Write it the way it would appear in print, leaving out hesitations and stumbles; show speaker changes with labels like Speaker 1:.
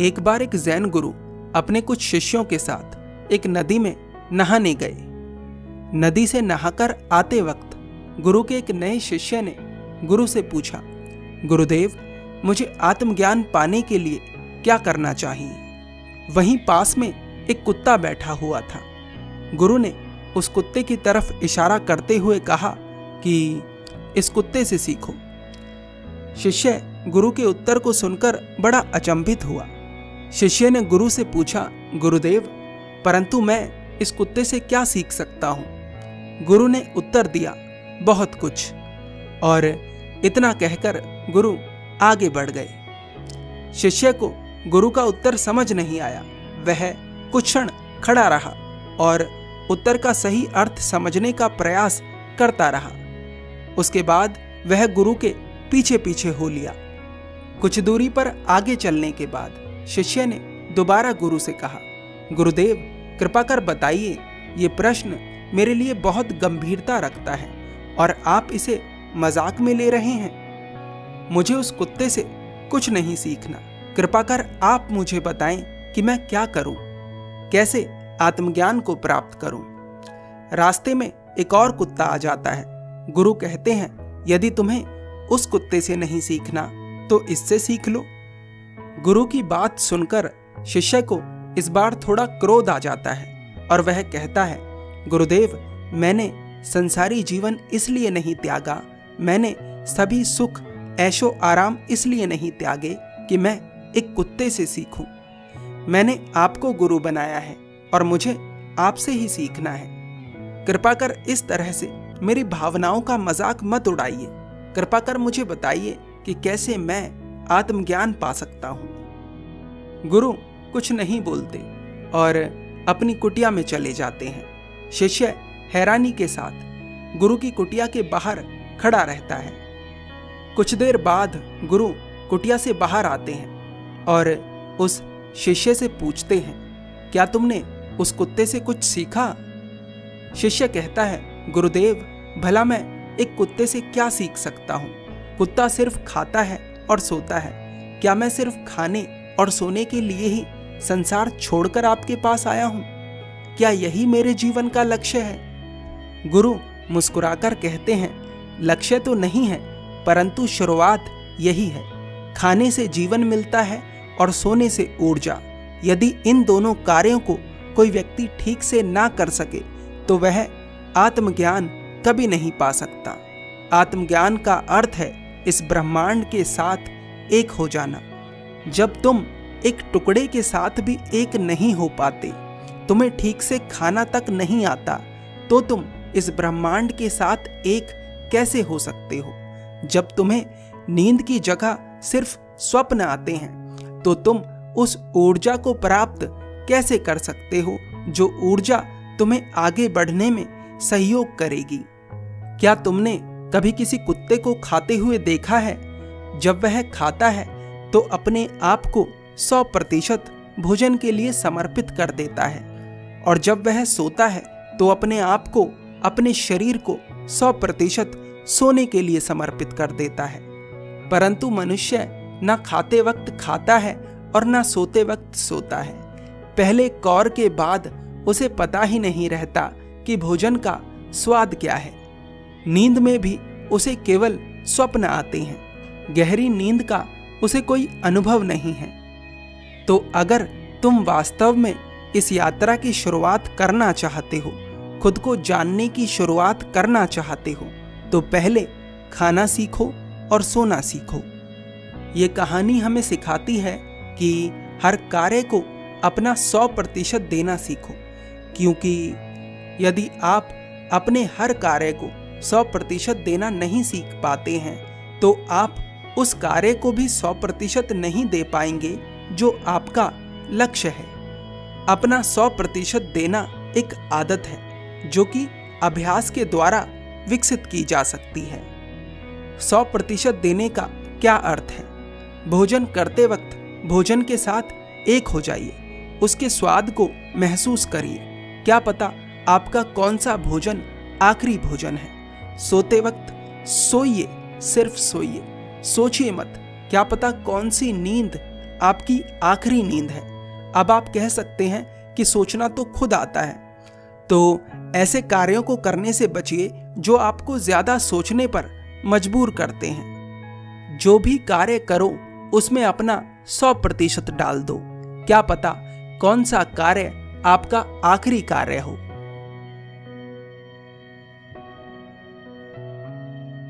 Speaker 1: एक बार एक जैन गुरु अपने कुछ शिष्यों के साथ एक नदी में नहाने गए। नदी से नहाकर आते वक्त गुरु के एक नए शिष्य ने गुरु से पूछा, गुरुदेव, मुझे आत्मज्ञान पाने के लिए क्या करना चाहिए? वहीं पास में एक कुत्ता बैठा हुआ था। गुरु ने उस कुत्ते की तरफ इशारा करते हुए कहा कि इस कुत्ते से सीखो। शिष्य गुरु के उत्तर को सुनकर बड़ा अचंभित हुआ। शिष्य ने गुरु से पूछा, गुरुदेव, परंतु मैं इस कुत्ते से क्या सीख सकता हूं? गुरु ने उत्तर दिया, बहुत कुछ। और इतना कहकर गुरु आगे बढ़ गए। शिष्य को गुरु का उत्तर समझ नहीं आया। वह कुछ क्षण खड़ा रहा और उत्तर का सही अर्थ समझने का प्रयास करता रहा। उसके बाद वह गुरु के पीछे पीछे हो लिया। कुछ दूरी पर आगे चलने के बाद शिष्य ने दोबारा गुरु से कहा, गुरुदेव, कृपा कर बताइए, ये प्रश्न मेरे लिए बहुत गंभीरता रखता है और आप इसे मजाक में ले रहे हैं। मुझे उस कुत्ते से कुछ नहीं सीखना। कृपा कर आप मुझे बताएं कि मैं क्या करूं, कैसे आत्मज्ञान को प्राप्त करूं। रास्ते में एक और कुत्ता आ जाता है। गुरु कहते हैं, यदि तुम्हें उस कुत्ते से नहीं सीखना तो इससे सीख लो। गुरु की बात सुनकर शिष्य को इस बार थोड़ा क्रोध आ जाता है और वह कहता है, गुरुदेव, मैंने संसारी जीवन इसलिए नहीं त्यागा, मैंने सभी सुख ऐशो आराम इसलिए नहीं त्यागे कि मैं एक कुत्ते से सीखूं। मैंने आपको गुरु बनाया है और मुझे आपसे ही सीखना है। कृपा कर इस तरह से मेरी भावनाओं का मजाक मत उड़ाइए। कृपा कर मुझे बताइए कि कैसे मैं आत्मज्ञान पा सकता हूं। गुरु कुछ नहीं बोलते और अपनी कुटिया में चले जाते हैं। शिष्य हैरानी के साथ गुरु की कुटिया के बाहर खड़ा रहता है। कुछ देर बाद गुरु कुटिया से बाहर आते हैं और उस शिष्य से पूछते हैं, क्या तुमने उस कुत्ते से कुछ सीखा? शिष्य कहता है, गुरुदेव, भला मैं एक कुत्ते से क्या सीख सकता हूँ? कुत्ता सिर्फ खाता है और सोता है। क्या मैं सिर्फ खाने और सोने के लिए ही संसार छोड़कर आपके पास आया हूँ? क्या यही मेरे जीवन का लक्ष्य है? गुरु मुस्कुराकर कहते हैं, लक्ष्य तो नहीं है, परंतु शुरुआत यही है। खाने से जीवन मिलता है और सोने से ऊर्जा। यदि इन दोनों कार्यों को कोई व्यक्ति ठीक से ना कर सके तो वह आत्मज्ञान कभी नहीं पा सकता। आत्मज्ञान का अर्थ है इस ब्रह्मांड के साथ एक हो जाना। जब तुम एक टुकड़े के साथ भी एक नहीं हो पाते, तुम्हें ठीक से खाना तक नहीं आता, तो तुम इस ब्रह्मांड के साथ एक कैसे हो सकते हो? जब तुम्हें नींद की जगह सिर्फ स्वप्न आते हैं, तो तुम उस ऊर्जा को प्राप्त कैसे कर सकते हो जो ऊर्जा तुम्हें आगे बढ़ने में सहयोग करेगी? क्या तुमने कभी किसी कुत्ते को खाते हुए देखा है? जब वह खाता है तो अपने आप को 100% भोजन के लिए समर्पित कर देता है और जब वह सोता है तो अपने आप को, अपने शरीर को 100% सोने के लिए समर्पित कर देता है। परंतु मनुष्य न खाते वक्त खाता है और न सोते वक्त सोता है। पहले कौर के बाद उसे पता ही नहीं रहता कि भोजन का स्वाद क्या है। नींद में भी उसे केवल स्वप्न आते हैं। गहरी नींद का उसे कोई अनुभव नहीं है। तो अगर तुम वास्तव में इस यात्रा की शुरुआत करना चाहते हो, खुद को जानने की शुरुआत करना चाहते हो, तो पहले खाना सीखो और सोना सीखो। ये कहानी हमें सिखाती है कि हर कार्य को अपना 100% देना सीखो, क्योंकि यदि आप अपने हर कार्य को 100% देना नहीं सीख पाते हैं तो आप उस कार्य को भी 100% नहीं दे पाएंगे जो आपका लक्ष्य है। अपना 100% देना एक आदत है जो कि अभ्यास के द्वारा विकसित की जा सकती है। 100% देने का क्या अर्थ है? भोजन करते वक्त भोजन के साथ एक हो जाइए, उसके स्वाद को महसूस करिए। क्या पता आपका कौन सा भोजन आखिरी भोजन है। सोते वक्त सोइए, सिर्फ सोइए, सोचिए मत। क्या पता कौन सी नींद आपकी आखिरी नींद है। अब आप कह सकते हैं कि सोचना तो खुद आता है। तो ऐसे कार्यों को करने से बचिए जो आपको ज्यादा सोचने पर मजबूर करते हैं। जो भी कार्य करो उसमें अपना 100% डाल दो। क्या पता कौन सा कार्य आपका आखिरी कार्य हो।